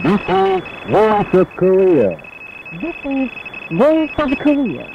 This is Voice of Korea. This is Voice of Korea.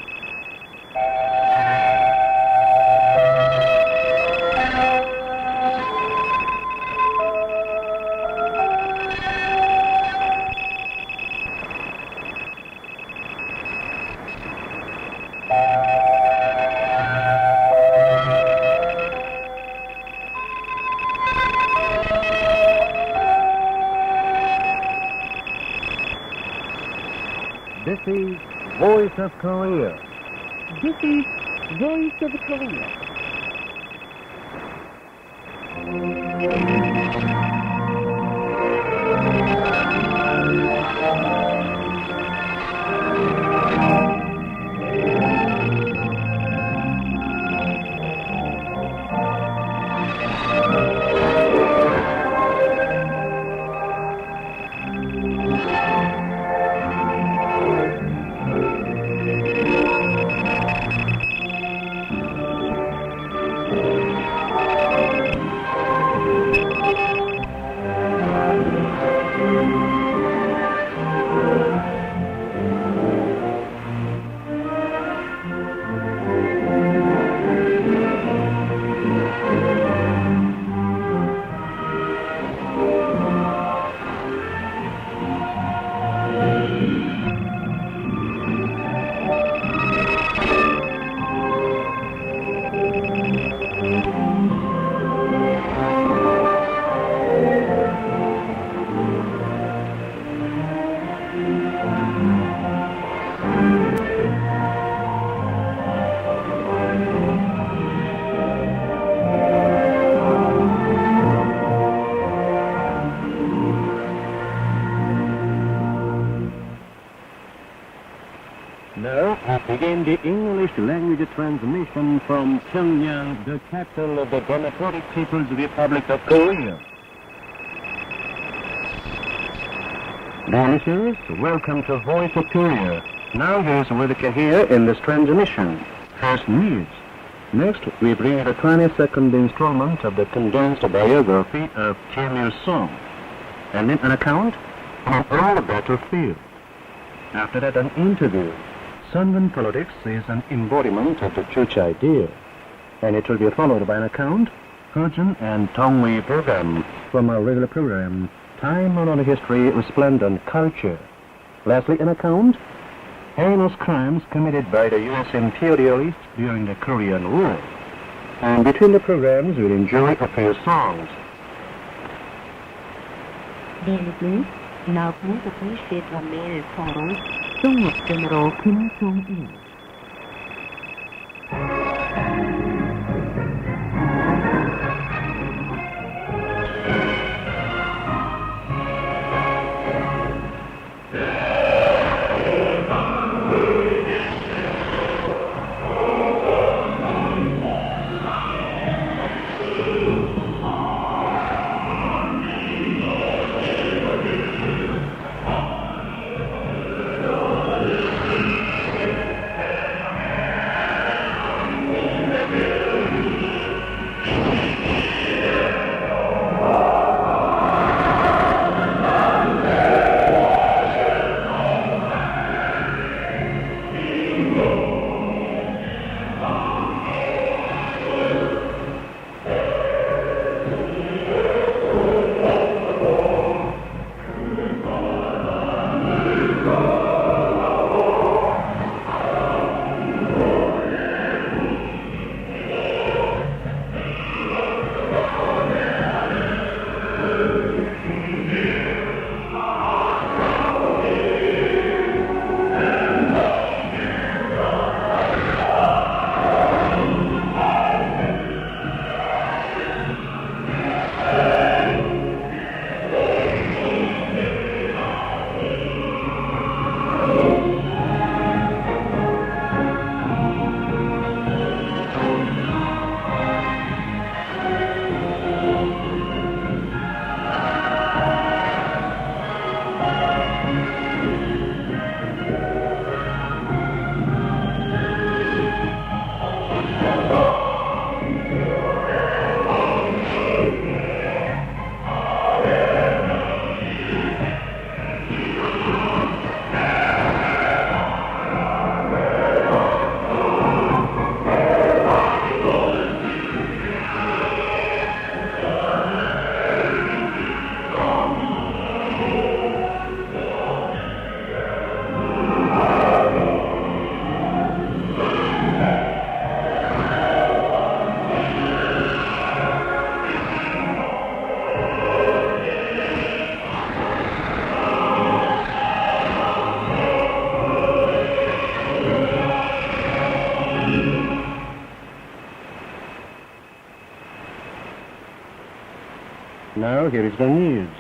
This is Voice of Korea. This is Voice of Korea. Now, we begin the English language transmission from Pyongyang, the capital of the Democratic People's Republic of Korea. Dear listeners, welcome to Voice of Korea. Now here's what you can hear in this transmission. First news. Next, we bring the 22nd installment of the condensed biography of Kim Il-sung, and then an account on all the battlefield. After that, an interview. Sunwon Politics is an embodiment of the Church idea, and it will be followed by an account, Hojun and Tongwei program from our regular program, Time-honored History, Resplendent Culture. Lastly, an account, heinous crimes committed by the U.S. imperialists during the Korean War. And between the programs, we'll enjoy a few songs. Dear listeners, now please appreciate the male chorus, Song of General Kim Jong-il. Now here is the news.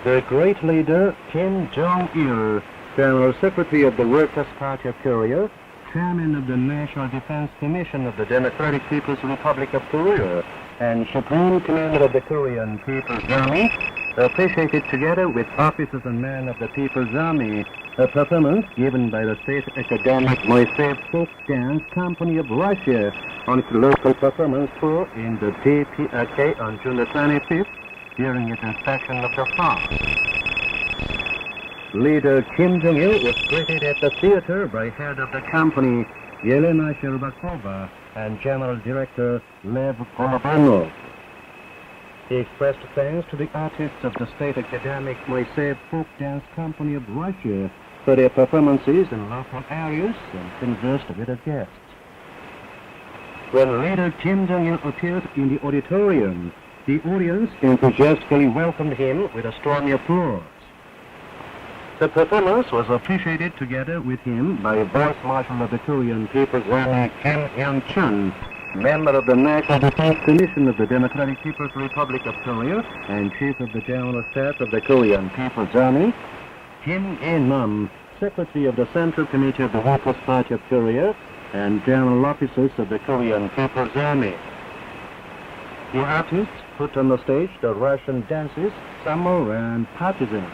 The great leader Kim Jong-il, General Secretary of the Workers' Party of Korea, Chairman of the National Defense Commission of the Democratic People's Republic of Korea, and Supreme Commander of the Korean People's Army, appreciated together with officers and men of the People's Army a performance given by the State Academic Moiseev Folk Dance Company of Russia on its local performance tour in the DPRK on June the 25th during its inspection of the farm. Leader Kim Jong-il was greeted at the theater by head of the company, Yelena Sherbakova, and General Director Lev Golobanov. He expressed thanks to the artists of the State Academic Moiseev Folk Dance Company of Russia for their performances in local areas and conversed with the guests. When leader Kim Jong-il appeared in the auditorium, the audience enthusiastically welcomed him with a stormy applause. The performance was appreciated together with him by Vice Marshal of the Korean People's Army Kim Hyun-chun, member of the National Defense Commission of the Democratic People's Republic of Korea and Chief of the General Staff of the Korean People's Army, Kim Il-nam, Secretary of the Central Committee of the Workers' Party of Korea, and General Officers of the Korean People's Army. The artists put on the stage the Russian dances, Samur and Partisans,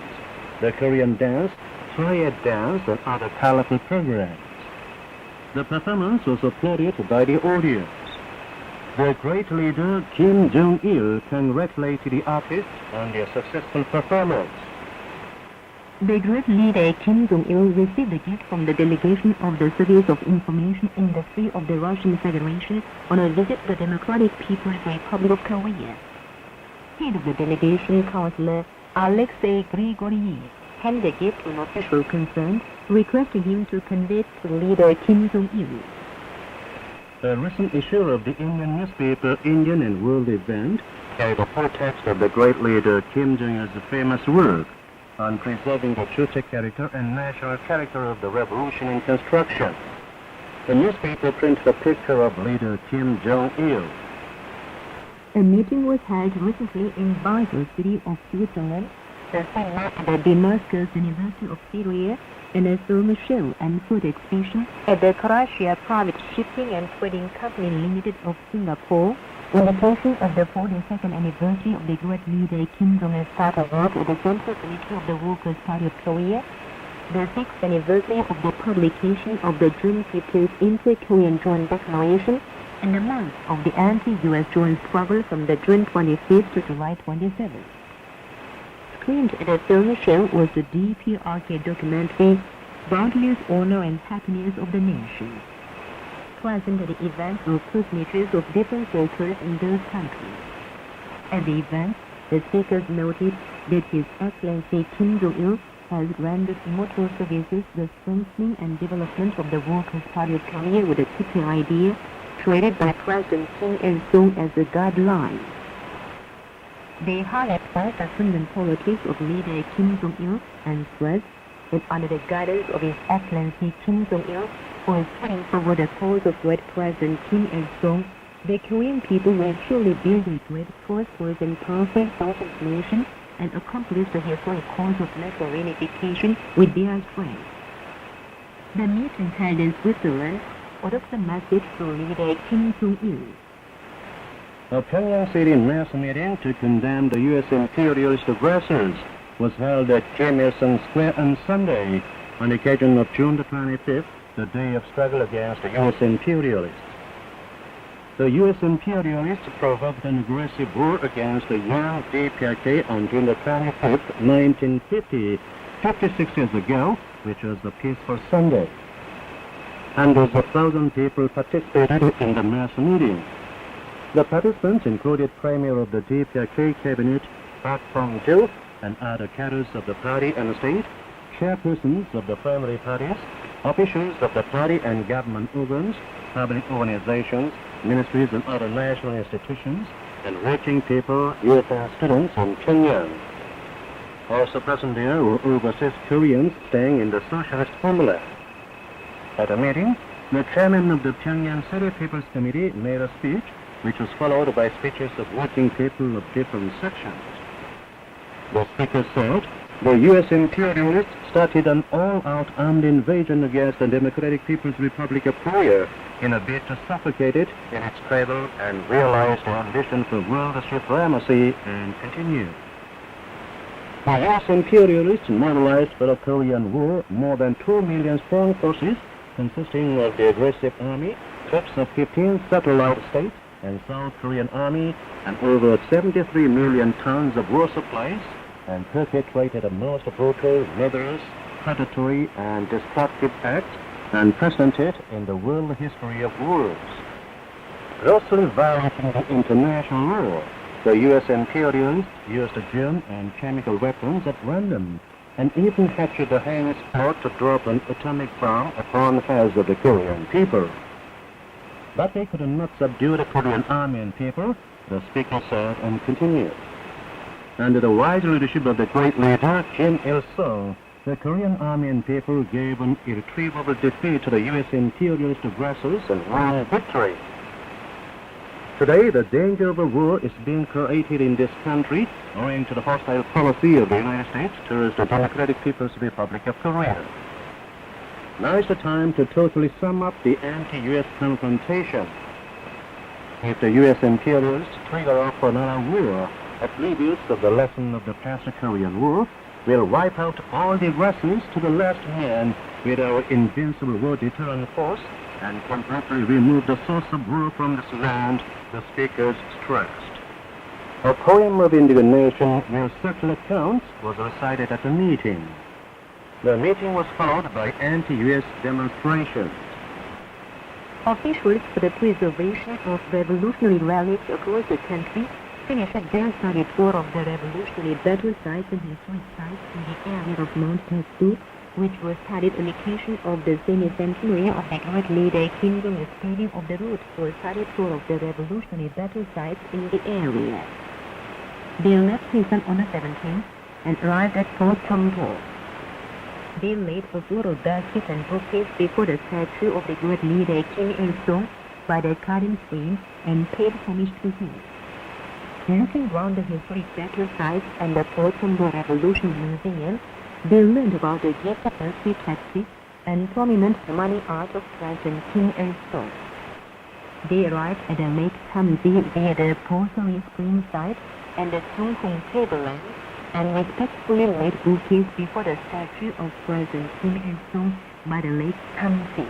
the Korean dance, Triad dance, and other colorful programs. The performance was applauded by the audience. The great leader Kim Jong-il congratulated the artists on their successful performance. The great leader Kim Jong-il received a gift from the delegation of the Service of Information Industry of the Russian Federation on a visit to the Democratic People's Republic of Korea. Head of the delegation, Councillor Alexei Grigoriev, handed the gift to an official concerned, requesting him to convey to leader Kim Jong-il. A recent issue of the Indian newspaper Indian and World Event carried the full text of the great leader Kim Jong-il's famous work on preserving the Chutek character and national character of the revolution in construction. The newspaper printed a picture of leader Kim Jong-il. A meeting was held recently in Basel, city of Switzerland, the same night at the Damascus University of Syria, and a film show and food exhibition at the Croatia Private Shipping and Trading Company Limited of Singapore, on occasion of the 42nd anniversary of the great leader Kim Jong-il's start of work at the Central Committee of the Workers' Party of Korea, the 6th anniversary of the publication of the June 15th Inter-Korean Joint Declaration, and the month of the anti-U.S. joint struggle from the June 25th to July 27th. Screened at the film show was the DPRK documentary, Boundless Honor and Happiness of the Nation. Present at the event were personages of different workers in those countries. At the event, the speakers noted that His Excellency Kim Jong-il has rendered motor services the strengthening and development of the Workers' Party of Korea with a particular idea created by President Kim Il-sung as a guideline. They highlight first the stringent politics of leader Kim Jong-il and stress that under the guidance of His Excellency Kim Jong-il, who is putting forward the cause of great President Kim Il-sung, the Korean people will surely build a great, prosperous and powerful socialist nation and accomplish the historic cause of national reunification with their strength. The meeting held in Switzerland orders a message to leader Kim Jong-il. A Pyongyang City mass meeting to condemn the U.S. imperialist aggressors was held at Kim Il-sung Square on Sunday, on the occasion of June the 25th, the day of struggle against the U.S. imperialists. The U.S. imperialists provoked an aggressive war against the young DPRK on June the 25th, 1950, 56 years ago, which was a peaceful Sunday. Hundreds of thousands of people participated in the mass meeting. The participants included Premier of the DPRK cabinet, Park Bong-gil, and other cadres of the party and the state, chairpersons of the family parties, officials of the party and government organs, public organizations, ministries and other national institutions, and working people, youth and students in Pyongyang. Also present there were overseas Koreans staying in the socialist homeland. At the meeting, the chairman of the Pyongyang City People's Committee made a speech which was followed by speeches of working people of different sections. The speaker said, the U.S. imperialists started an all-out armed invasion against the Democratic People's Republic of Korea in a bid to suffocate it in its cradle and realize their ambition for world supremacy, and continued. The U.S. imperialists mobilized for the Korean War more than 2 million strong forces consisting of the aggressive army, troops of 15 satellite states, and South Korean army, and over 73 million tons of war supplies, and perpetrated a most brutal, murderous, predatory, and destructive act unprecedented in the world history of wars. Grossly violating the international law, the U.S. imperialists used germ and chemical weapons at random, and even hatched the heinous plot to drop an atomic bomb upon the heads of the Korean people. But they could not subdue the Korean army and people, the speaker said, and continued. Under the wise leadership of the great leader, Kim Il-sung, the Korean army and people gave an irretrievable defeat to the U.S. imperialist aggressors and won victory. Today, the danger of a war is being created in this country owing to the hostile policy of the United States towards the Democratic People's Republic of Korea. Now is the time to totally sum up the anti-U.S. confrontation. If the U.S. imperialists trigger off another war, oblivious of the lesson of the past Korean War, will wipe out all the aggressors to the last man with our invincible war deterrent force and completely remove the source of war from this land, the speakers stressed. A poem of indignation where circular counts was recited at the meeting. The meeting was followed by anti-U.S. demonstrations. Officials for the preservation of revolutionary relics across the country finished their study tour of the revolutionary battle sites and historic sites in the area of Mount Paektu, which was studied on occasion of the semi-centenary of the Great Leader Kim Jong-il's paving of the route for a study tour of the revolutionary battle sites in the area. They left Busan on the 17th and arrived at Fort Chompo. They laid a floral basket and bouquets before the statue of the Great Leader Kim Il-sung by the garden stream and paid homage to him. Looking round the historic battle sites and the Fort Chompo Revolution Museum, they learned about the gift of earthly taxi and prominent money art of President Kim Il-sung. They arrived at the Lake Tamsi via the Porcelain Spring site and the Sunghung Tableland, and respectfully laid bouquets before the statue of President Kim Il-sung by the Lake Tamsi.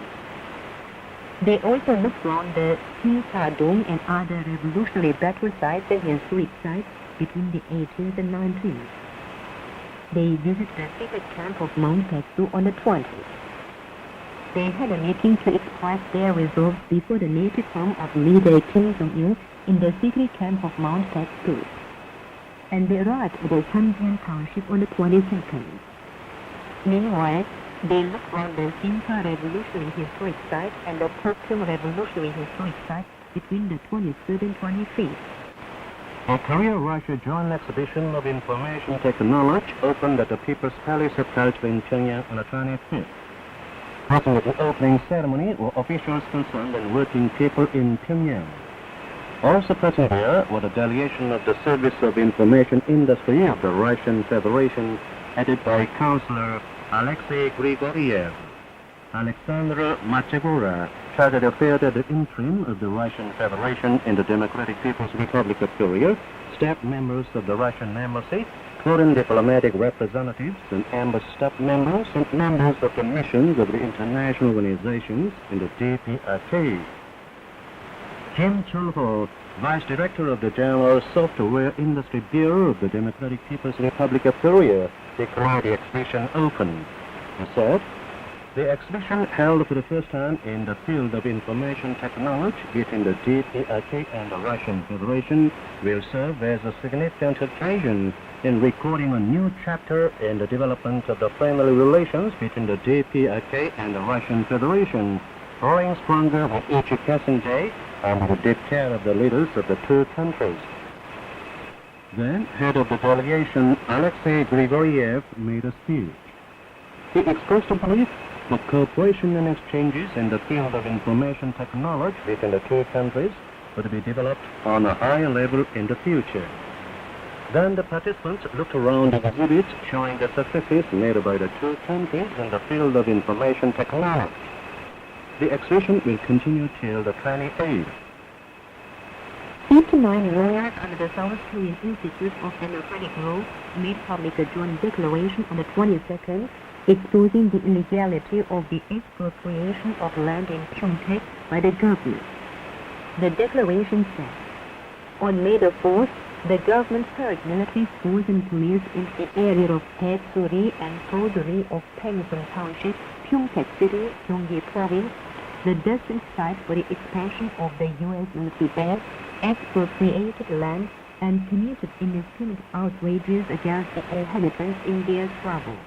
They also looked round the Kinsa Dome and other revolutionary battle sites and historic sites between the 18th and 19th. They visited the secret camp of Mount Paektu on the 20th. They had a meeting to express their resolve before the native home of leader Kim Jong-il in the secret camp of Mount Paektu. And they arrived at the Samjian Township on the 22nd. Meanwhile, they looked round the Sinpa Revolutionary Historic Site and the Poktum Revolutionary Historic Site between the 23rd and 25th. A Korea-Russia joint exhibition of information technology opened at the People's Palace of Culture in Pyongyang on the 25th. Present at the opening ceremony were officials concerned and working people in Pyongyang. Also present there were the delegation of the Service of Information Industry of the Russian Federation, headed by Councillor Alexei Grigoriev, Alexander Machegora, chargé d'affaires at the interim of the Russian Federation in the Democratic People's Republic of Korea, staff members of the Russian Embassy, foreign diplomatic representatives and embassy staff members, and members of the missions of the international organizations in the DPRK. Kim Chul-ho, Vice Director of the General Software Industry Bureau of the Democratic People's Republic of Korea, declared the exhibition open. He said, the exhibition held for the first time in the field of information technology between the DPRK and the Russian Federation will serve as a significant occasion in recording a new chapter in the development of the friendly relations between the DPRK and the Russian Federation, growing stronger with each passing day under the deep care of the leaders of the two countries. Then, head of the delegation, Alexei Grigoriev, made a speech. He expressed a belief that cooperation and exchanges in the field of information technology between the two countries would be developed on a higher level in the future. Then the participants looked around the exhibits showing the successes made by the two countries in the field of information technology. The exhibition will continue till the 28th. 59 lawyers under the South Korean Institute of Democratic Rule made public a joint declaration on the 22nd exposing the illegality of the expropriation of land in Pyeongtaek by the government. The declaration said, on May the 4th, the government purged military force and police into the area of Taesuri and Poduri of Pangsun Township, Pyeongtaek City, Gyeonggi Province, the destined site for the expansion of the U.S. military base, expropriated land, and committed indiscriminate outrages against the inhabitants in their trouble.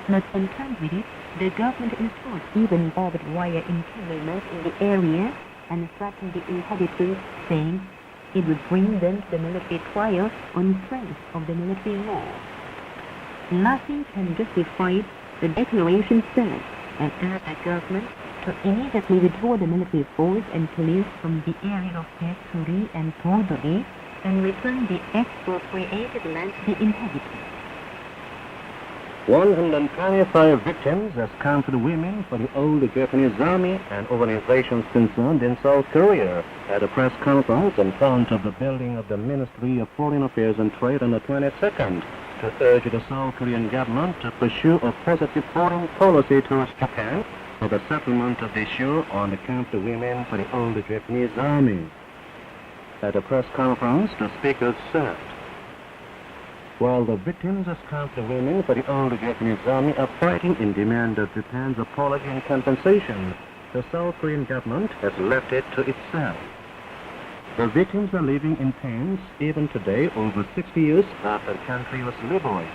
Not content with it, the government installed even barbed wire entanglements in the area and threatened the inhabitants, saying it would bring them to the military trial on strength of the military law. Nothing can justify it, the declaration said, and urged the government to immediately withdraw the military force and police from the area of Taesuri and Poduri and return the expropriated land to the inhabitants. 125 victims as counted women for the old Japanese army and organizations concerned in South Korea at a press conference in front of the building of the Ministry of Foreign Affairs and Trade on the 22nd to urge the South Korean government to pursue a positive foreign policy towards Japan for the settlement of the issue on account of women for the old Japanese army. At a press conference, the speakers said, while the victims as counted women for the old Japanese army are fighting in demand of Japan's apology and compensation, the South Korean government has left it to itself. The victims are living in pains even today, over 60 years after the country was liberated.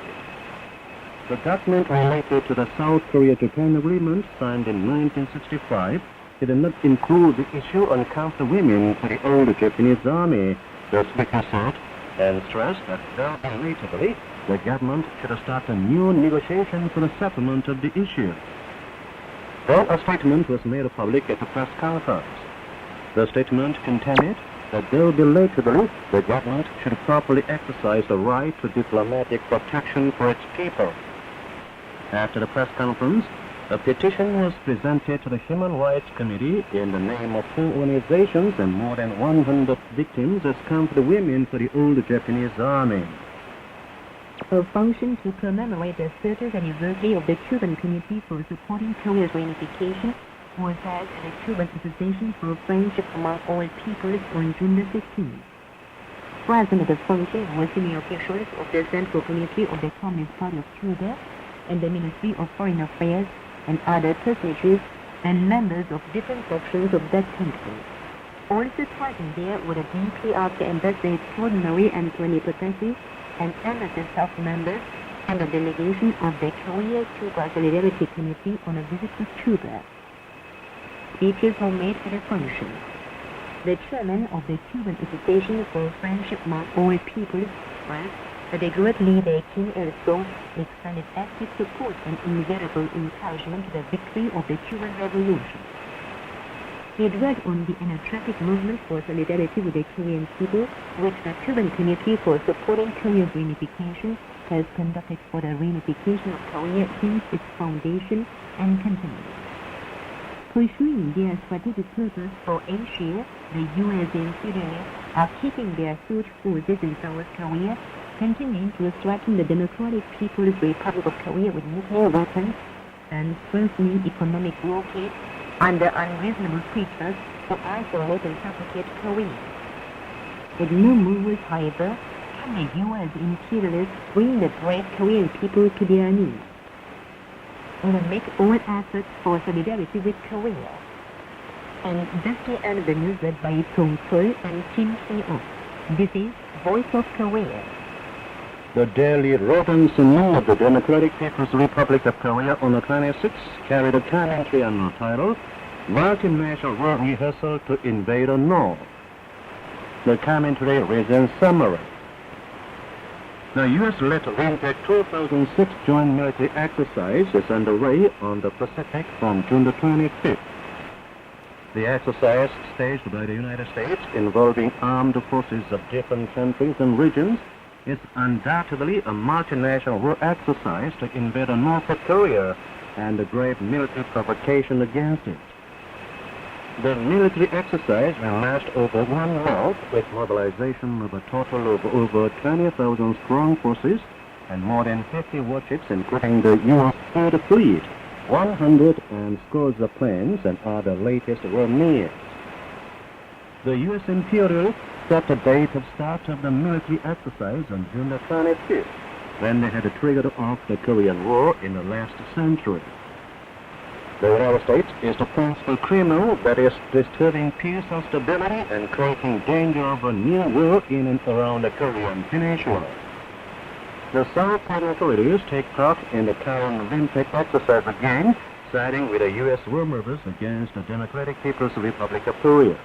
The document related to the South Korea-Japan agreement signed in 1965 did not include the issue on counted women for the old Japanese army, the speaker said, and stressed that very belatedly the government should start a new negotiation for the settlement of the issue. Then a statement was made public at the press conference. The statement contended that though belatedly, the government should properly exercise the right to diplomatic protection for its people. After the press conference, a petition was presented to the Human Rights Committee in the name of 2 organizations and more than 100 victims as counted women for the old Japanese army. A function to commemorate the 30th anniversary of the Cuban Committee for Supporting Korea's Reunification was held at the Cuban Association for Friendship Among All Peoples on June the 16th. Present at the function were senior officials of the Central Committee of the Communist Party of Cuba and the Ministry of Foreign Affairs and other personages and members of different sections of that country. Also present there were the DPRK Embassy Extraordinary and Plenipotentiaries and embassy staff members and the delegation of the Korea-Cuba Solidarity Committee on a visit to Cuba. Speeches were made at the function. The chairman of the Cuban Association for Friendship Among All Peoples stressed that the great leader Kim Il-sung extended active support and invariable encouragement to the victory of the Cuban Revolution. He dwelt on the energetic movement for solidarity with the Korean people, which the Cuban Committee for Supporting Korea's Reunification has conducted for the reunification of Korea since its foundation and continues. Pursuing their strategic purpose for Asia, the U.S. and Sudan are keeping their huge forces in South Korea, continuing to threaten the Democratic People's Republic of Korea with nuclear weapons and strengthening economic blockade under unreasonable pretense to isolate and suffocate Korea. With no movers, however, can the U.S. imperialists bring the brave Korean people to their knees. We will make all efforts for solidarity with Korea. And that's the end of the news read by Song Sol and Kim Se-oh. This is Voice of Korea. The Daily Rodan Sinmun of the Democratic People's Republic of Korea on the 26th carried a commentary on the title, Multinational War Rehearsal to Invade the North. The commentary reads in summary. The U.S.-led RENTEC 2006 joint military exercise is underway on the Pacific from June the 25th. The exercise staged by the United States involving armed forces of different countries and regions is undoubtedly a multinational war exercise to invade North Korea and a grave military provocation against it. The military exercise will last over 1 month with mobilization of a total of over 20,000 strong forces and more than 50 warships, including the U.S. Third Fleet, 100 and scores of planes, and other latest war needs. The U.S. imperialists set a date of start of the military exercise on June the 25th, when they had triggered off the Korean War in the last century. The United States is the principal criminal that is disturbing peace and stability and creating danger of a new war in and around the Korean Peninsula. The South Korean authorities take part in the current Olympic exercise again, siding with the U.S. war movers against the Democratic People's Republic of Korea.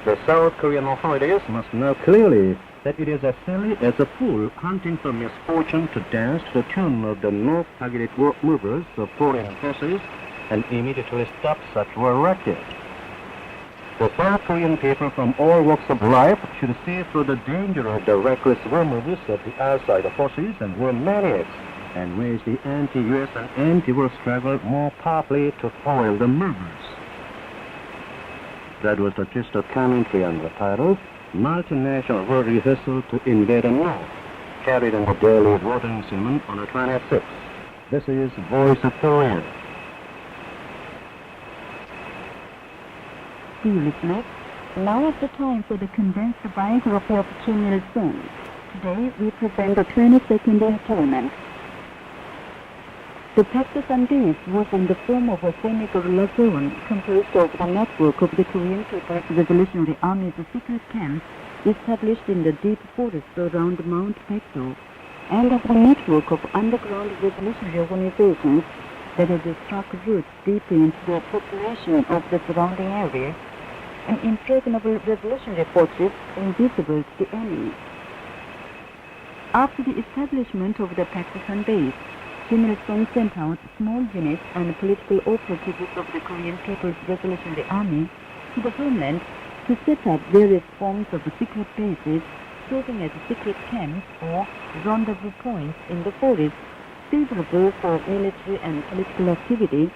The South Korean authorities must know clearly that it is as silly as a fool hunting for misfortune to dance to the tune of the North-targeted war movers of foreign forces and immediately stop such war racket. The South Korean people from all walks of life should see through the danger of the reckless war movers of the outside forces and war maniacs and wage the anti-U.S. and anti-war struggle more powerfully to foil the movers. That was just a commentary on the title, Multinational War Rehearsal to Invade the North, carried in the Daily Voting Sermon on the 26th. This is Voice of Korea. Dear listeners, now is the time for the condensed biography of Kim Il-sung. Today we present the 22nd installment. The Pakistan Days was in the form of a semi-guerrilla composed of the network of the Korean People's Revolutionary Army's secret camps established in the deep forests around Mount Paekto, and of the network of underground revolutionary organizations that had struck roots deeply into the population of the surrounding area, and impregnable revolutionary forces invisible to the enemy. After the establishment of the Pakistan base, Kim Il-sung sent out small units and political operatives of the Korean People's Revolutionary Army to the homeland to set up various forms of secret bases serving as secret camps or rendezvous points in the forest, favorable for military and political activity,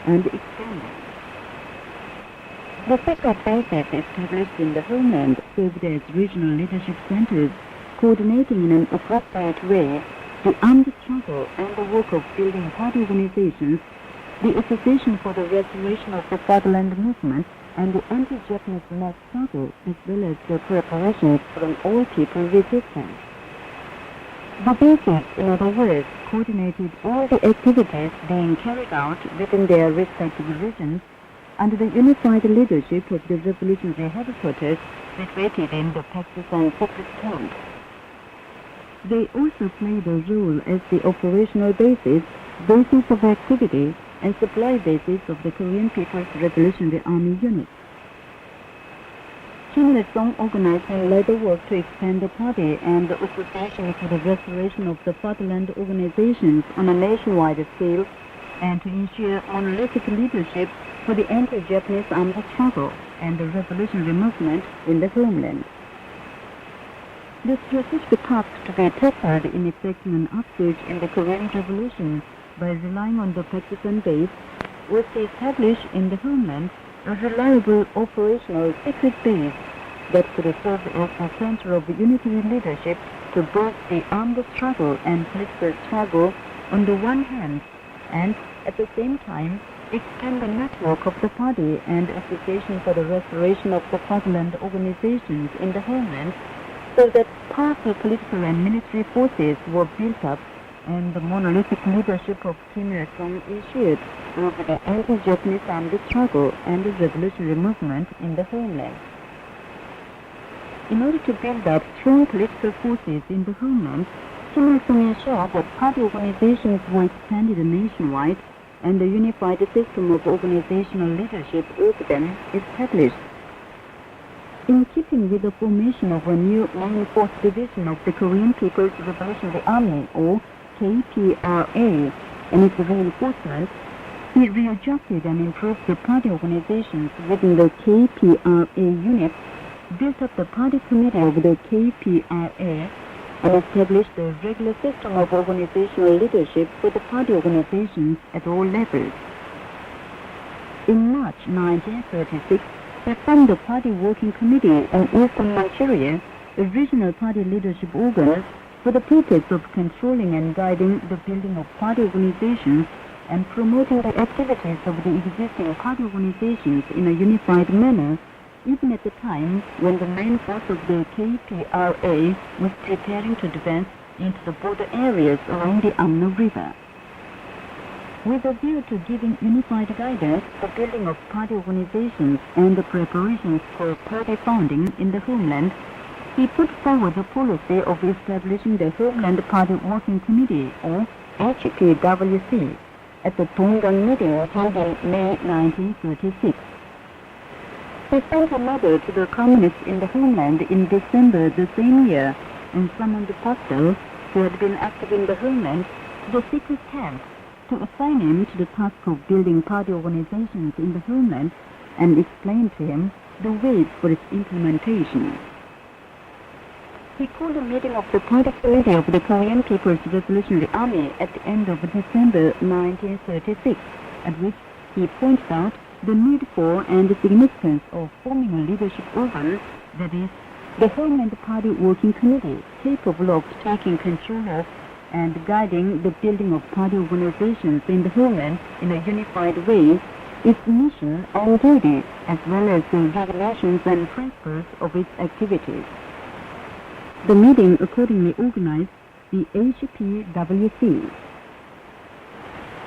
and expanding. The secret bases established in the homeland served as regional leadership centers, coordinating in an appropriate way the armed struggle and the work of building party organizations, the Association for the Restoration of the Fatherland Movement, and the anti-Japanese mass struggle, as well as the preparations for an all-people resistance. The bases, in other words, coordinated all the activities being carried out within their respective regions under the unified leadership of the revolutionary headquarters situated in the Pakistan secret camp. They also played a role as the operational basis of activity, and supply basis of the Korean People's Revolutionary Army units. Kim Il-sung organized and led the work to expand the party and the Association for the Restoration of the Fatherland organizations on a nationwide scale, and to ensure monolithic leadership for the anti-Japanese armed struggle and the revolutionary movement in the homeland. The strategic task to be tackled in effecting an upsurge in the Korean Revolution by relying on the Pakistan base was to establish in the homeland a reliable operational secret base that could serve as a center of unitary leadership to both the armed struggle and political struggle on the one hand, and at the same time expand the network of the party and Association for the Restoration of the Fatherland organizations in the homeland, so that powerful political and military forces were built up and the monolithic leadership of Kim Il-sung ensured over the anti-Japanese armed struggle and the revolutionary movement in the homeland. In order to build up strong political forces in the homeland, Kim Il-sung ensured that party organizations were expanded nationwide and a unified system of organizational leadership over them established. In keeping with the formation of a new main force division of the Korean People's Revolutionary Army, or KPRA, and its reinforcement, He readjusted and improved the party organizations within the KPRA unit, built up the party committee of the KPRA, and established a regular system of organizational leadership for the party organizations at all levels. In March 1936, he formed the Party Working Committee in Eastern Manchuria, a regional party leadership organ, for the purpose of controlling and guiding the building of party organizations and promoting the activities of the existing party organizations in a unified manner, even at the time when the main force of the KPRA was preparing to advance into the border areas along the Amno River. With a view to giving unified guidance to the building of party organizations and the preparations for party founding in the homeland, he put forward the policy of establishing the Homeland Party Working Committee, or HPWC, at the Tonggang meeting held in May 1936. He sent a letter to the communists in the homeland in December the same year and summoned Postel, who had been active in the homeland, to the secret camp to assign him to the task of building party organizations in the homeland and explain to him the ways for its implementation. He called a meeting of the Party Committee of the Korean People's Revolutionary Army at the end of December 1936, at which he pointed out the need for and the significance of forming a leadership organ, that is, the Homeland Party Working Committee, capable of taking control of and guiding the building of party organizations in the homeland in a unified way, its mission and duty, as well as the regulations and principles of its activities. The meeting accordingly organized the HPWC.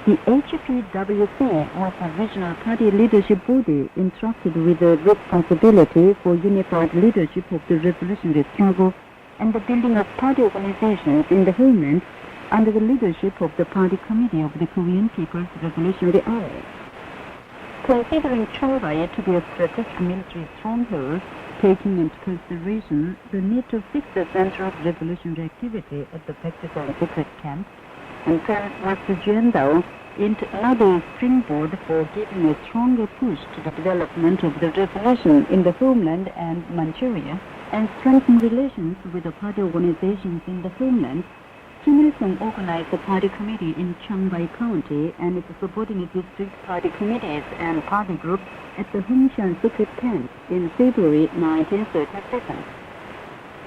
The HPWC was a regional party leadership body entrusted with the responsibility for unified leadership of the revolutionary struggle and the building of party organizations in the homeland under the leadership of the Party Committee of the Korean People's Revolutionary Army. Considering Changbai to be a strategic military stronghold, taking into consideration the need to fix the center of revolutionary activity at the Pakistan secret camp, and turn West Jiandao into another springboard for giving a stronger push to the development of the revolution in the homeland and Manchuria, and strengthen relations with the party organizations in the homeland, Kim Il-sung organized the party committee in Changbai County and its subordinate district party committees and party groups at the Hunshan secret camp in February 1937.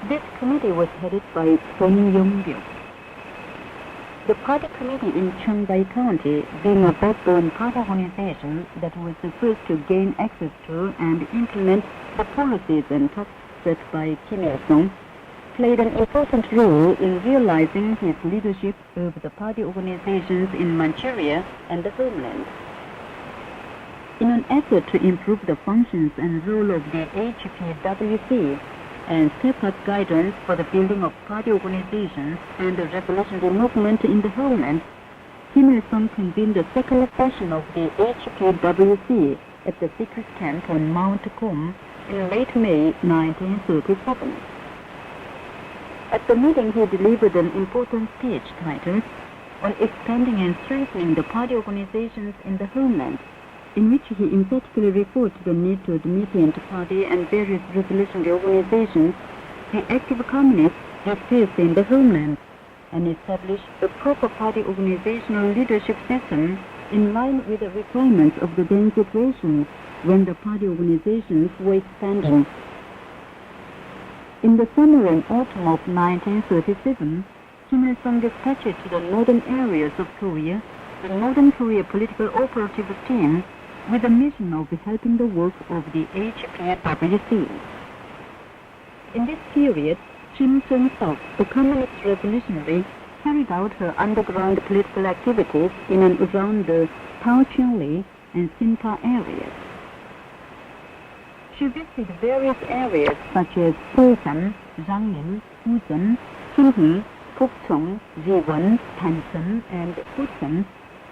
This committee was headed by Song Yong-byuk. The party committee in Changbai County, being a backbone party organization that was the first to gain access to and implement the policies and tasks set by Kim Il-sung, played an important role in realizing his leadership over the party organizations in Manchuria and the homeland. In an effort to improve the functions and role of the HPWC and step up guidance for the building of party organizations and the revolutionary movement in the homeland, Kim Il-sung convened the second session of the HPWC at the secret camp on Mount Kum in late May 1937. At the meeting, he delivered an important speech titled on expanding and strengthening the party organizations in the homeland, in which he emphatically referred to the need to admit into party and various revolutionary organizations the active communists dispersed in the homeland, and establish a proper party organizational leadership system in line with the requirements of the then situation when the party organizations were expanding. In the summer and autumn of 1937, Kim Il-sung dispatched to the northern areas of Korea the Northern Korea Political Operative Team with the mission of helping the work of the HPWC. In this period, Kim Seung-sok, the communist revolutionary, carried out her underground political activities in and around the Taochung-li and Sinpa areas. She visited various areas such as Seosan, Jangnim, Usan, Chunhee, Pukchong, Jiwon, Tansan, and Pusan,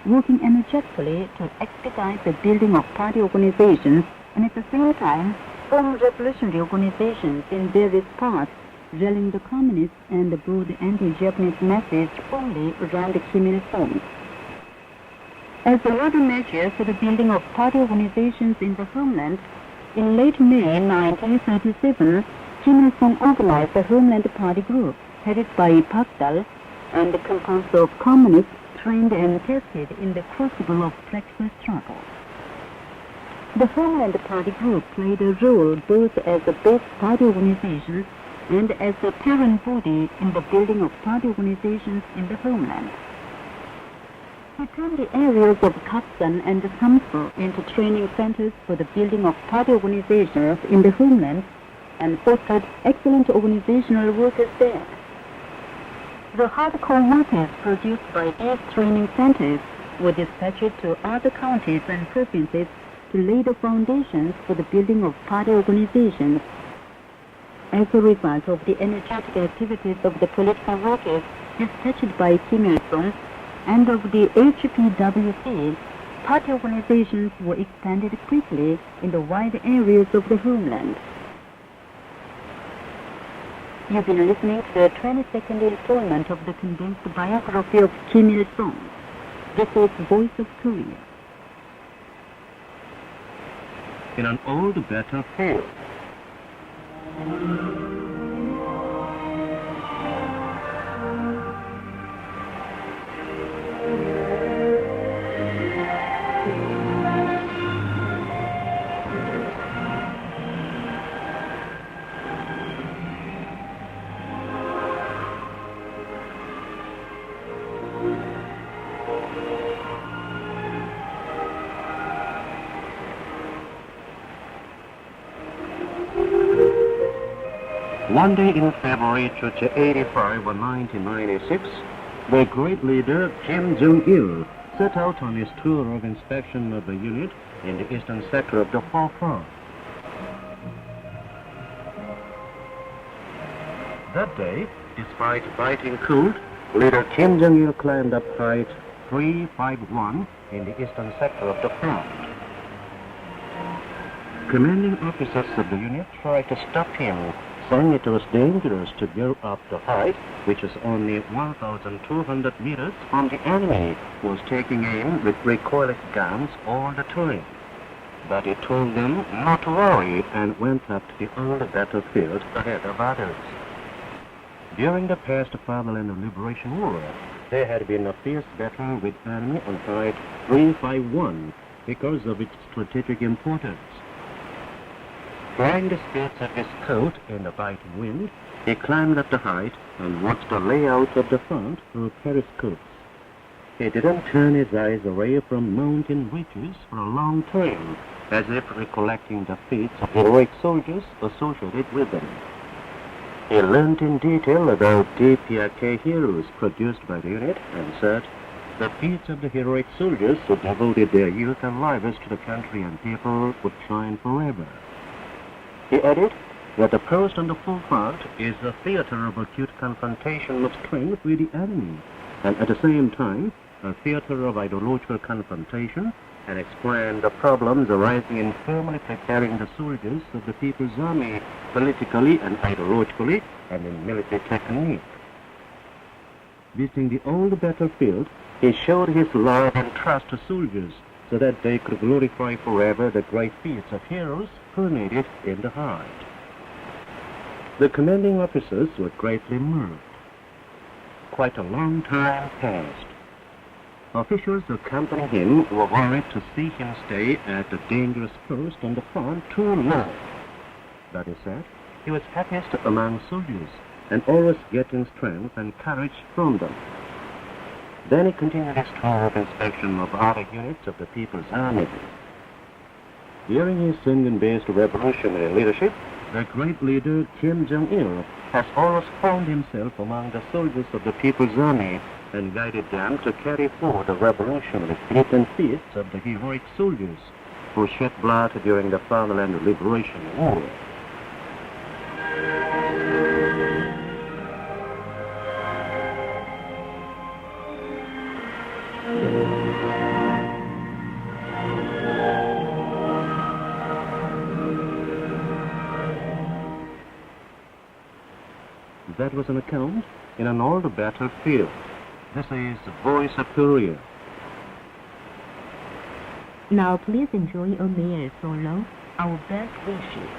working energetically to expedite the building of party organizations and at the same time form revolutionary organizations in various parts, rallying the communists and the broad anti-Japanese masses only around Kim Il-sung. As another measure for the building of party organizations in the homeland, in late May 1937, Kim Il-sung organized the Homeland Party Group, headed by Park Dal, and composed of communists trained and tested in the crucible of practical struggle. The Homeland Party Group played a role both as a base party organization and as a parent body in the building of party organizations in the homeland. He turned the areas of Kapsan and Samso into training centers for the building of party organizations in the homeland and fostered excellent organizational workers there. The hardcore workers produced by these training centers were dispatched to other counties and provinces to lay the foundations for the building of party organizations. As a result of the energetic activities of the political workers dispatched by Kim Il-sung and of the HPWC, party organizations were expanded quickly in the wide areas of the homeland. You've been listening to the 22nd installment of the condensed biography of Kim Il-sung. This is Voice of Korea. In an old battlefield. One day in February 85 or 1996, the great leader Kim Jong-il set out on his tour of inspection of the unit in the eastern sector of the Front. That day, despite biting cold, leader Kim Jong-il climbed up height 351 in the eastern sector of the front. Commanding officers of the unit tried to stop him, saying it was dangerous to go up the height, which is only 1,200 meters from the enemy, who was taking aim with recoilless guns all the time. But he told them not to worry and went up to the old battlefield ahead of others. During the past Fatherland Liberation War, there had been a fierce battle with enemy on height 351 because of its strategic importance. Flying the skirts of his coat in the biting wind, he climbed up the height and watched the layout of the front through periscopes. He didn't turn his eyes away from mountain ridges for a long time, as if recollecting the feats of heroic soldiers associated with them. He learned in detail about DPRK heroes produced by the unit and said, the feats of the heroic soldiers who devoted their youth and lives to the country and people would shine forever. He added that the post on the full front is a theater of acute confrontation of strength with the enemy, and at the same time, a theater of ideological confrontation, and explained the problems arising in firmly preparing the soldiers of the People's Army politically and ideologically and in military technique. Visiting the old battlefield, he showed his love and trust to soldiers so that they could glorify forever the great feats of heroes who made it in the heart. The commanding officers were greatly moved. Quite a long time passed. Officials who accompanied him were worried to see him stay at the dangerous post on the front too long. But he said he was happiest among soldiers and always getting strength and courage from them. Then he continued his tour of inspection of other units of the People's Army. During his Sungun-based revolutionary leadership, the great leader Kim Jong-il has always found himself among the soldiers of the People's Army and guided them to carry forward the revolutionary feats and feats of the heroic soldiers who shed blood during the Fatherland Liberation War. That was an account in an old battlefield. This is Voice of Korea. Now please enjoy a meal solo, our best wishes.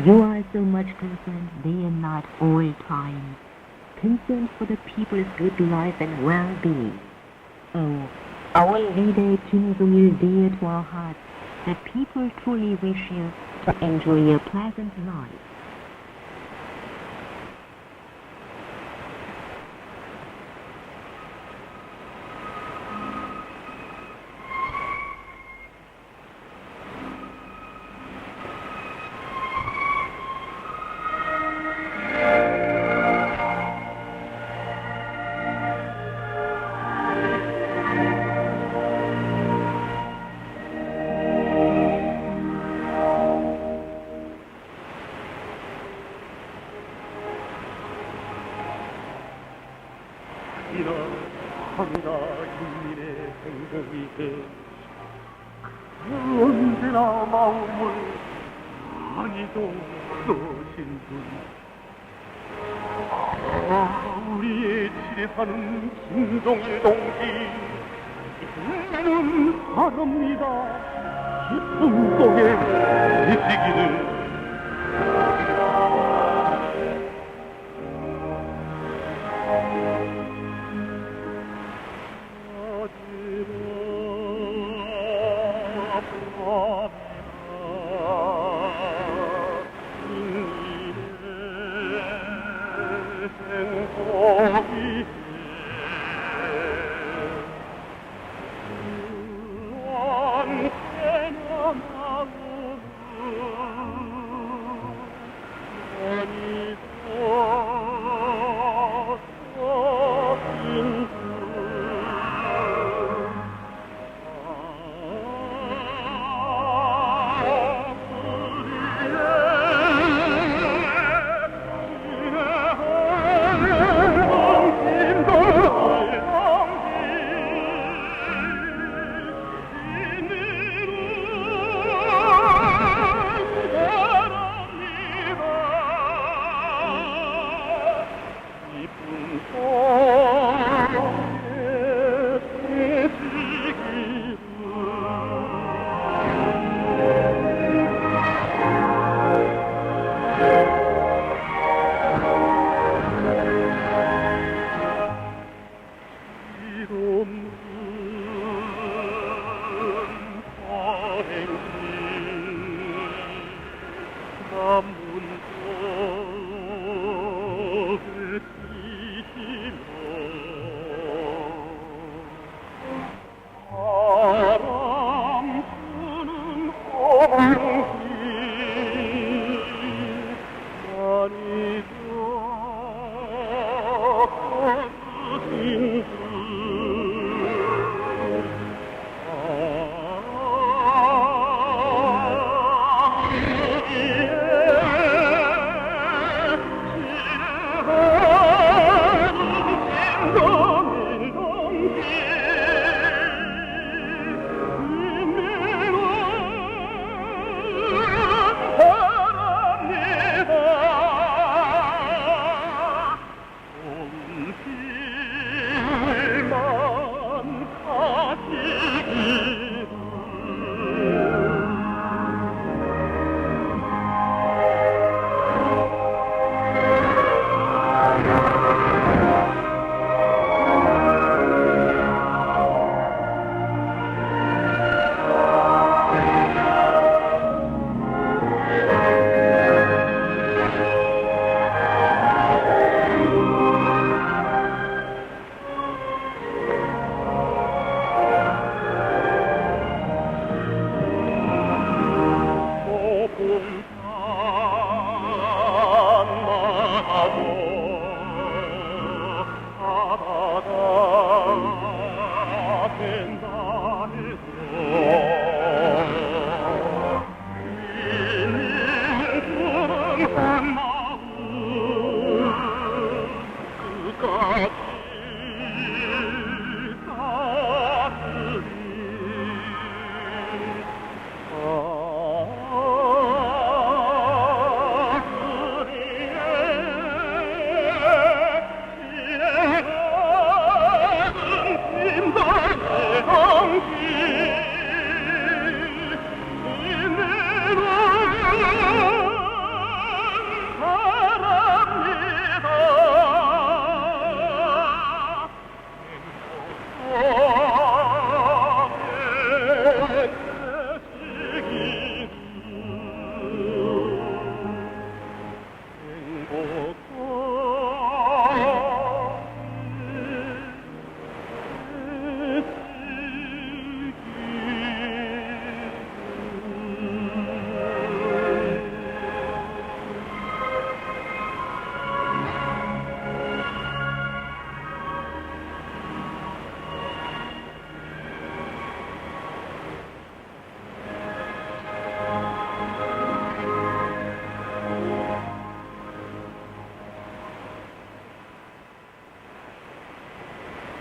You are so much concerned day and night all time, concerned for the people's good life and well-being. Oh, our leader Kim Jong-il, dear to our hearts, the people truly wish you to enjoy a pleasant life. 이런 황가 인민의 행복이해 언제나 마음을 많이도 써신 분 우리의 지뢰하는 김동일 동지 나는 바랍니다 기쁨 속에 계시기를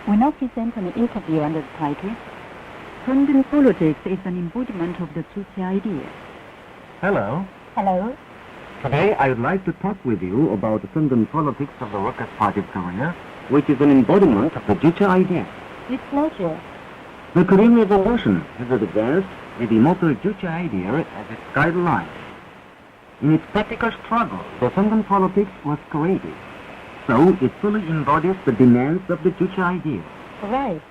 We now present an interview under the title, Sundan Politics is an Embodiment of the Tutsi Idea. Hello. Hello. Today I would like to talk with you about the Sundan politics of the Workers' Party of Korea, which is an embodiment of the Juche idea. With pleasure. The Korean Revolution has advanced with the immortal Juche idea as its guideline. In its practical struggle, the Sundan politics was created, so it fully embodies the demands of the Juche idea. Right.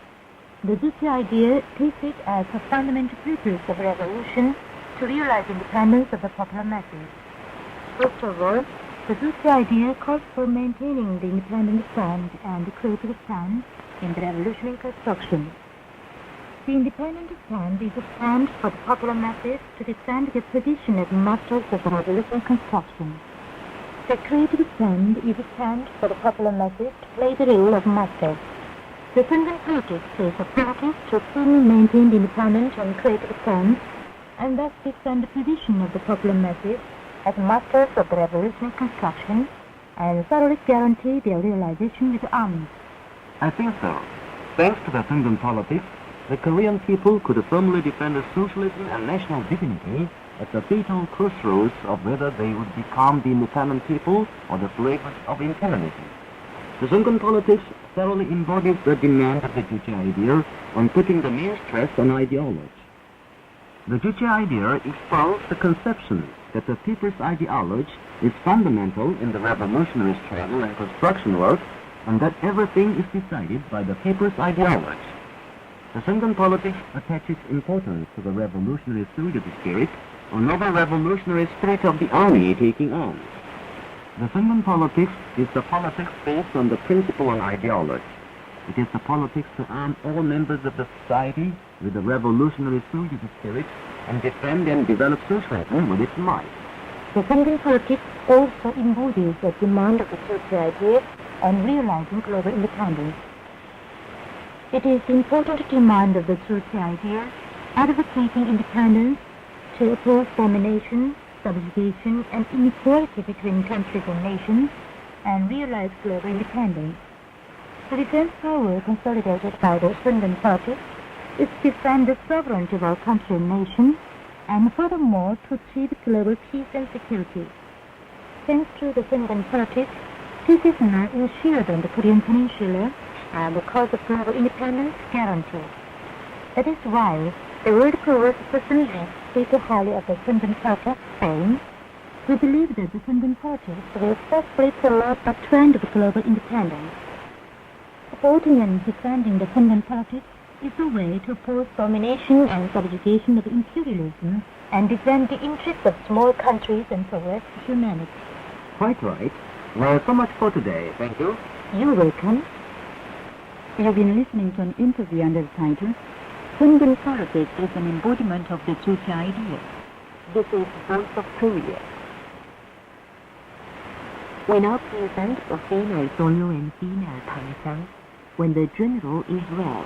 The Juche idea takes it as a fundamental purpose of revolution to realize independence of the popular masses. First of all, the Juche idea calls for maintaining the independent stand and the creative stand in the revolutionary construction. The independent stand is a stand for the popular masses to defend their position as masters of the revolutionary construction. The creative stand is a stand for the popular masses to play the role of masters. The Sundan politics is a practice to firmly maintain the independent and creative stand and thus defend the position of the popular masses as masters of the revolutionary construction and thoroughly guarantee their realization with the army. I think so. Thanks to the Sundan politics, the Korean people could firmly defend socialism and national dignity at the fatal crossroads of whether they would become the independent people or the slaves of imperialism. The Sundan politics thoroughly embodies the demand of the Juche idea on putting the main stress on ideology. The Juche idea expounds the conception that the people's ideology is fundamental in the revolutionary struggle and construction work, and that everything is decided by the people's ideology. The Sundan politics attaches importance to the revolutionary spirit, or noble revolutionary spirit of the army taking arms. The Sundan politics is the politics based on the principle and ideology. It is the politics to arm all members of the society with the revolutionary spirit and defend and develop socialism with its might. The Sundan politics also embodies the demand of the Juche idea on realizing global independence. It is the important demand of the Juche idea advocating independence to oppose domination, subjugation, and inequality between countries and nations, and realize global independence. The defense power consolidated by the Sundan politics is to defend the sovereignty of our country and nation, and furthermore to achieve global peace and security. Thanks to the Sundan politics, peace is now ensured on the Korean Peninsula, and the cause of global independence guaranteed. That is why the world powers personally speak highly of the Sundan politics, saying, "We believe that the Sundan politics will successfully promote the trend of global independence." Supporting and defending the Sundan politics is a way to oppose domination and subjugation of imperialism and defend the interests of small countries and progress humanity. Quite right. Well, so much for today. Thank you. You're welcome. You've been listening to an interview under the title, Sundan Politics is an Embodiment of the Juche Idea. This is Voice of Korea. We now present a female solo and female pangsang when the general is red.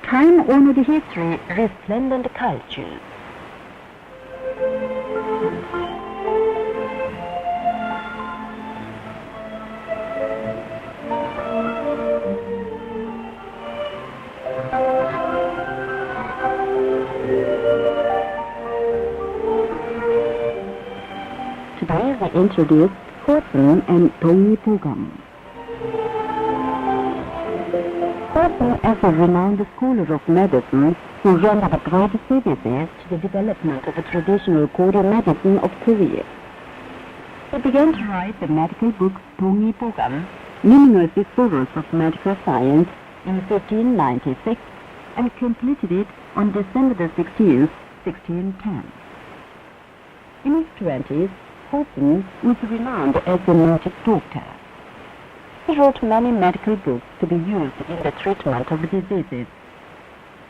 Time-honored history, resplendent culture. Today we introduce Hudson and Tony Pogam. Hudson is a renowned scholar of medicine who rendered great services to the development of the traditional Korean medicine of Korea. He began to write the medical book Tony Pogam, Numerous Discoveries of Medical Science, in 1596 and completed it on December the 16th, 1610. In his 20s, Hudson was renowned as a native doctor. He wrote many medical books to be used in the treatment of diseases.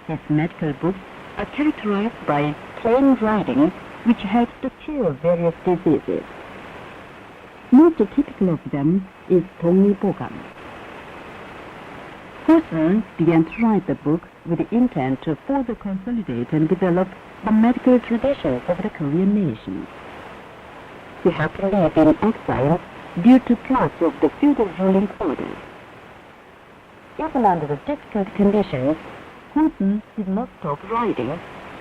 His medical books are characterized by plain writing which helps to cure various diseases. Most typical of them is Tony Pogam. Hudson began to write the book with the intent to further consolidate and develop the medical traditions of the Korean nation. He had to live in exile due to plots of the feudal ruling quarters. Even under the difficult conditions, Hudson did not stop writing,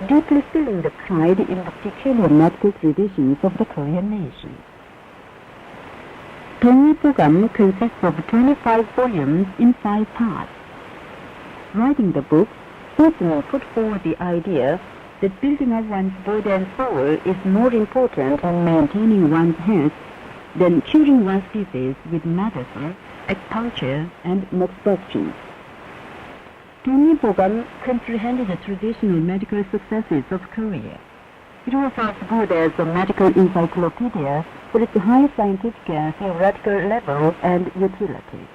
deeply feeling the pride in the peculiar medical traditions of the Korean nation. Tony Pogam consists of 25 volumes in 5 parts. Writing the book, Hudson put forward the idea that building up one's body and soul is more important in maintaining one's health than curing one's disease with medicine, acupuncture, and moxibustion. Tony Pogam comprehended the traditional medical successes of Korea. It was as good as a medical encyclopedia for its high scientific and theoretical level and utility.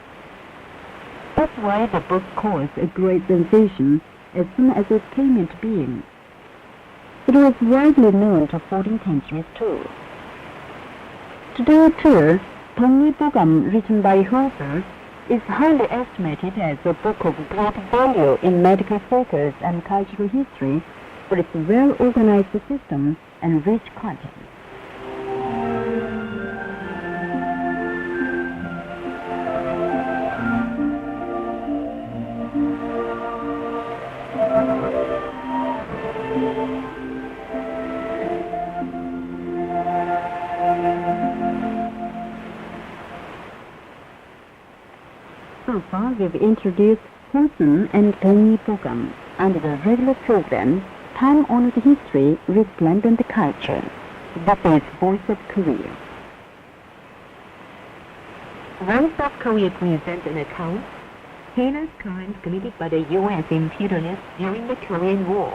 That's why the book caused a great sensation as soon as it came into being. It was widely known to foreign countries too. Today too, Tony Pogam, written by Hudson, is highly estimated as a book of great value in medical circles and cultural history for its well-organized system and rich content. So far, we've introduced Hudson and Tony Pogam under the regular program Time-Honored History, Resplendent Culture. That is Voice of Korea. When South Korea presents an account, heinous crimes committed by the U.S. imperialists during the Korean War.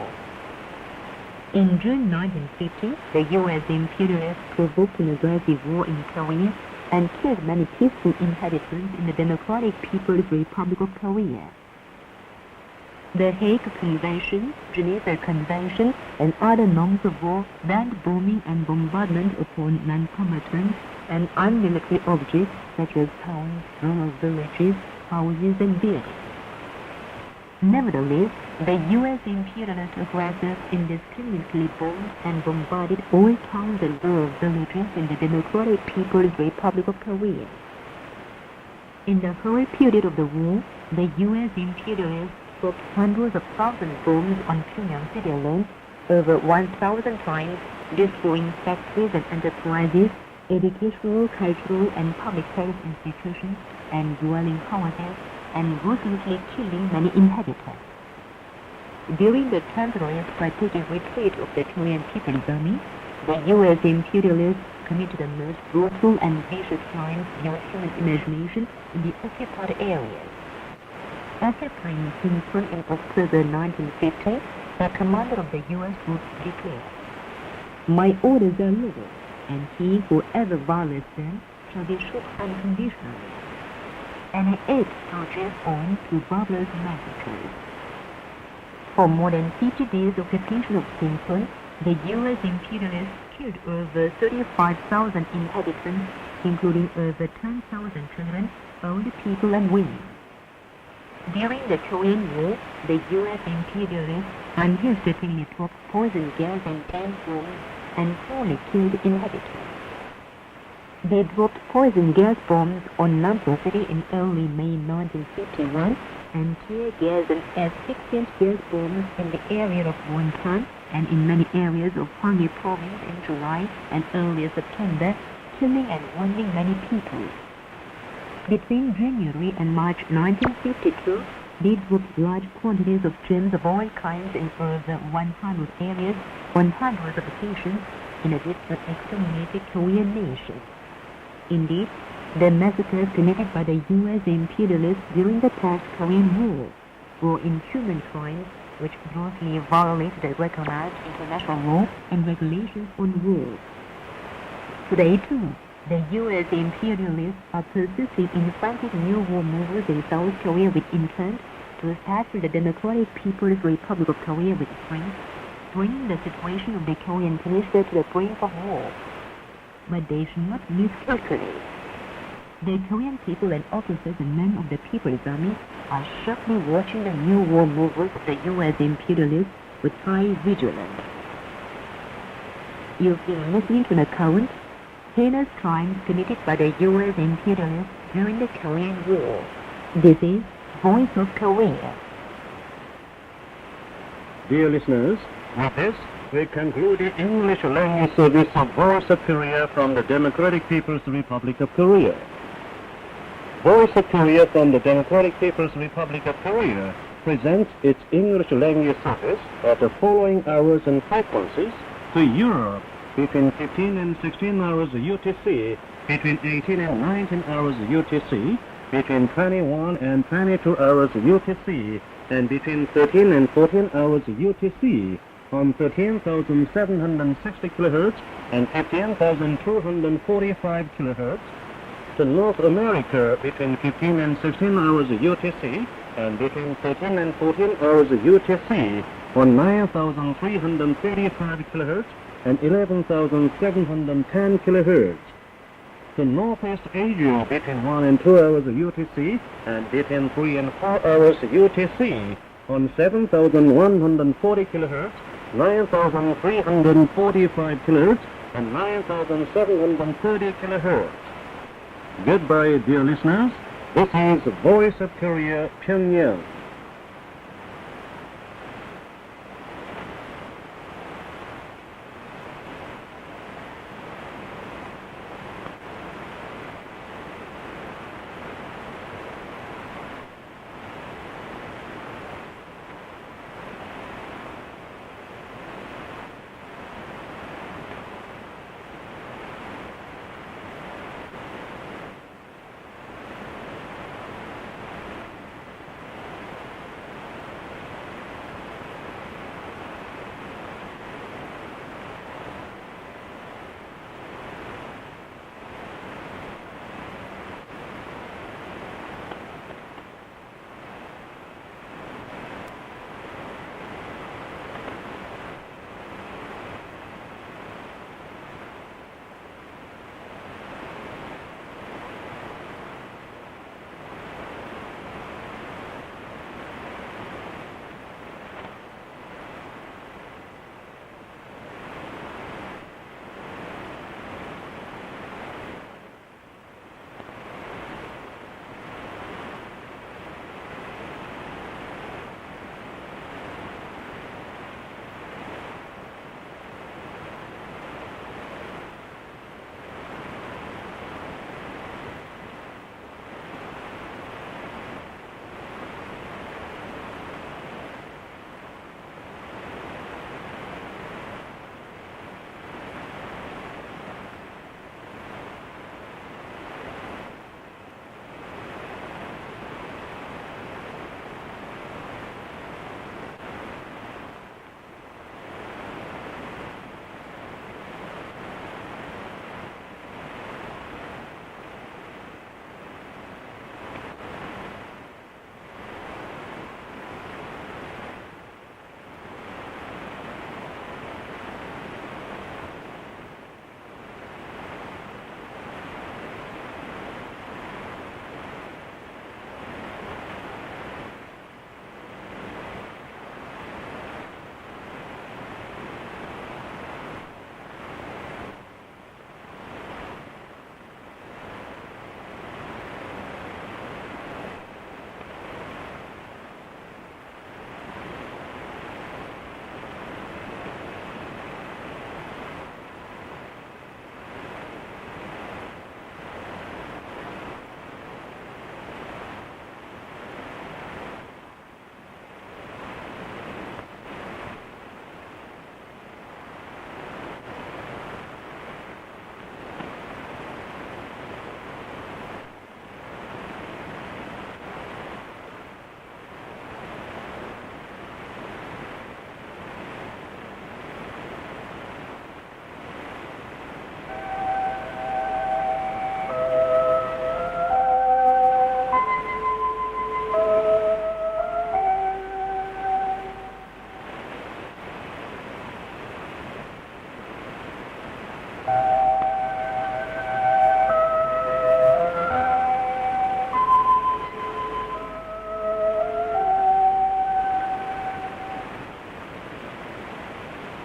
In June 1950, the U.S. imperialists provoked an aggressive war in Korea and killed many peaceful inhabitants in the Democratic People's Republic of Korea. The Hague Convention, Geneva Convention, and other norms of war banned bombing and bombardment upon non-combatants and unmilitary objects such as towns, rural villages, houses, and buildings. Nevertheless, the U.S. imperialist aggressors indiscriminately bombed and bombarded all towns and rural villages in the Democratic People's Republic of Korea. In the whole period of the war, the U.S. imperialists dropped hundreds of thousands of bombs on Pyongyang city alone, over 1,000 times, destroying factories and enterprises, educational, cultural, and public health institutions, and dwelling houses, and ruthlessly killing many inhabitants. During the temporary strategic retreat of the Korean People's Army, the U.S. imperialists committed the most brutal and vicious crimes beyond human imagination in the occupied areas. After freeing Kingston in October 1950, the commander of the U.S. troops declared, "My orders are law, and he who ever violates them shall be shot unconditionally." And he ate soldiers on to barbarous massacres. For more than 50 days of occupation of Kingston, the U.S. imperialists killed over 35,000 inhabitants, including over 10,000 children, old people, and women. During the Korean War, the U.S. imperialists unhesitatingly dropped poison gas and tank bombs and cruelly killed inhabitants. They dropped poison gas bombs on Nampo City in early May 1951 and tear gas and asphyxiant gas bombs in the area of Wonsan and in many areas of Hwanghae province in July and early September, killing and wounding many people. Between January and March 1952, they dropped large quantities of gems of all kinds in over 100 areas on hundreds of occasions in a bid to exterminate the Korean nation. Indeed, the massacres committed by the U.S. imperialists during the past Korean War were inhuman crimes which grossly violated the recognized international law and regulations on war. Today, too, the U.S. imperialists are persisting in funding new war movers in South Korea with intent to satisfy the Democratic People's Republic of Korea with strength, bringing the situation of the Korean peninsula to the brink of war. But they should not miscalculate. The Korean people and officers and men of the People's Army are sharply watching the new war movements of the U.S. imperialists with high vigilance. You've been listening to an account heinous crimes committed by the U.S. imperialists during the Korean War. This is Voice of Korea. Dear listeners, with this, we conclude the English language service of Voice of Korea from the Democratic People's Republic of Korea. Voice of Korea from the Democratic People's Republic of Korea presents its English language service at the following hours and frequencies to Europe between 15 and 16 hours UTC, between 18 and 19 hours UTC, between 21 and 22 hours UTC, and between 13 and 14 hours UTC on 13,760 kHz and 15,245 kHz. To North America between 15 and 16 hours UTC and between 13 and 14 hours UTC on 9,335 kHz and 11,710 kHz. To Northeast Asia between 1 and 2 hours UTC and between 3 and 4 hours UTC on 7,140 kHz, 9,345 kHz and 9,730 kHz. Goodbye, dear listeners. This is Voice of Korea, Pyongyang.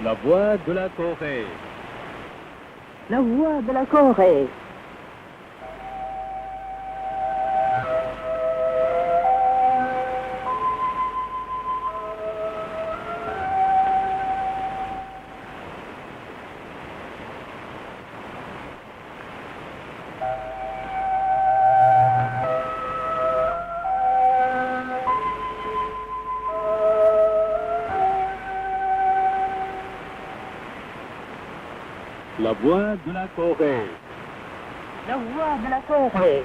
La voix de la Corée. La voix de la Corée. La voix de la Corée. La voix de la Corée.